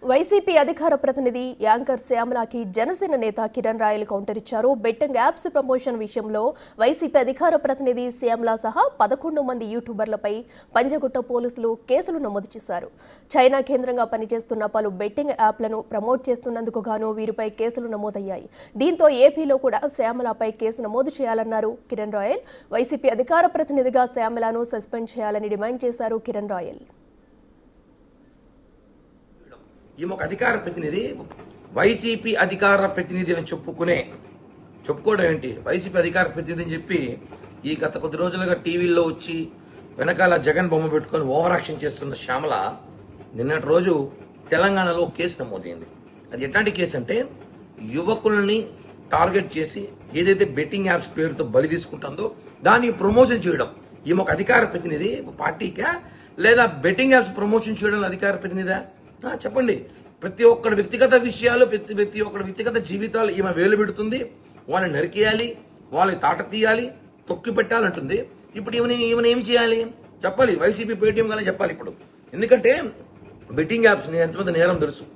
YCP అధికార ప్రతినిధి anchor శ్యామలాకి Janasena నేత కిరణ్ రాయల్ కౌంటర్ ఇచ్చారు. బెట్టింగ్ యాప్స్ ప్రమోషన్ విషయంలో వైసీపీ అధికార ప్రతినిధి శ్యామల సహా 11 మంది యూట్యూబర్లపై పంజగుట్ట పోలీసులు కేసులు నమోదు చేశారు. చైనా కేంద్రంగా పనిచేస్తున్న పలు బెట్టింగ్ యాప్లను ప్రమోట్ చేస్తున్నందుకు గాను వీరిపై కేసులు నమోదయ్యాయి. దీంతో ఏపీలో కూడా శ్యామలపై కేసు నమోదు చేయాలన్నారు కిరణ్ రాయల్. వైసీపీ అధికార ప్రతినిధిగా శ్యామలను సస్పెండ్ చేయాలని డిమాండ్ చేశారు కిరణ్ రాయల్. ఈమె ఒక అధికార ప్రతినిధి, వైసీపీ అధికార ప్రతినిధి అని చెప్పుకోవడం ఏంటి? వైసీపీ అధికార ప్రతినిధి అని చెప్పి ఈ గత కొద్ది రోజులుగా టీవీల్లో వచ్చి వెనకాల జగన్ బొమ్మ పెట్టుకొని ఓవర్ యాక్షన్ చేస్తున్న శ్యామల నిన్నటి రోజు తెలంగాణలో కేసు నమోదైంది. అది ఎట్లాంటి కేసు అంటే, యువకుల్ని టార్గెట్ చేసి ఏదైతే బెట్టింగ్ యాప్స్ పేరుతో బలి తీసుకుంటుందో దాన్ని ప్రమోషన్ చేయడం. ఈమె ఒక అధికార ప్రతినిధి పార్టీకా, లేదా బెట్టింగ్ యాప్స్ ప్రమోషన్ చేయడం అధికార ప్రతినిధా? చెప్పండి. ప్రతి ఒక్కడి వ్యక్తిగత విషయాలు, ప్రతి ఒక్కడి వ్యక్తిగత జీవితాలు ఈమె వేలు పెడుతుంది. వాళ్ళని నరికేయాలి, వాళ్ళని తాట తీయాలి, తొక్కి పెట్టాలంటుంది. ఇప్పుడు ఈమెను ఏం చేయాలి చెప్పాలి. వైసీపీ పేటీఎం గానే చెప్పాలి ఇప్పుడు. ఎందుకంటే బెట్టింగ్ యాప్స్ ఎంతమంది నేరం తెలుసు,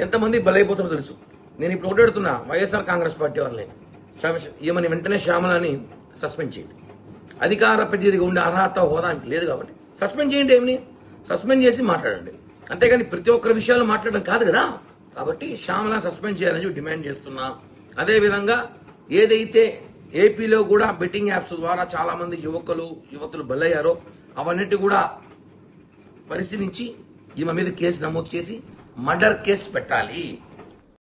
ఎంతమంది బలైపోతారో తెలుసు. నేను ఇప్పుడు ఒకటి అడుగుతున్నా వైఎస్ఆర్ కాంగ్రెస్ పార్టీ వాళ్ళని, ఈమెని వెంటనే శ్యామలని సస్పెండ్ చేయండి. అధికార ప్రతినిధిగా ఉండే అర్హత హోదా లేదు కాబట్టి సస్పెండ్ చేయండి. ఏమని సస్పెండ్ చేసి మాట్లాడండి. అంతేగాని ప్రతి ఒక్కరి విషయాలు మాట్లాడడం కాదు కదా. కాబట్టి శ్యామల సస్పెండ్ చేయాలని డిమాండ్ చేస్తున్నా. అదేవిధంగా ఏదైతే ఏపీలో కూడా బెట్టింగ్ యాప్స్ ద్వారా చాలా మంది యువతులు బలయ్యారో అవన్నిటి కూడా పరిశీలించి ఈమె మీద కేసు నమోదు చేసి మర్డర్ కేసు పెట్టాలి.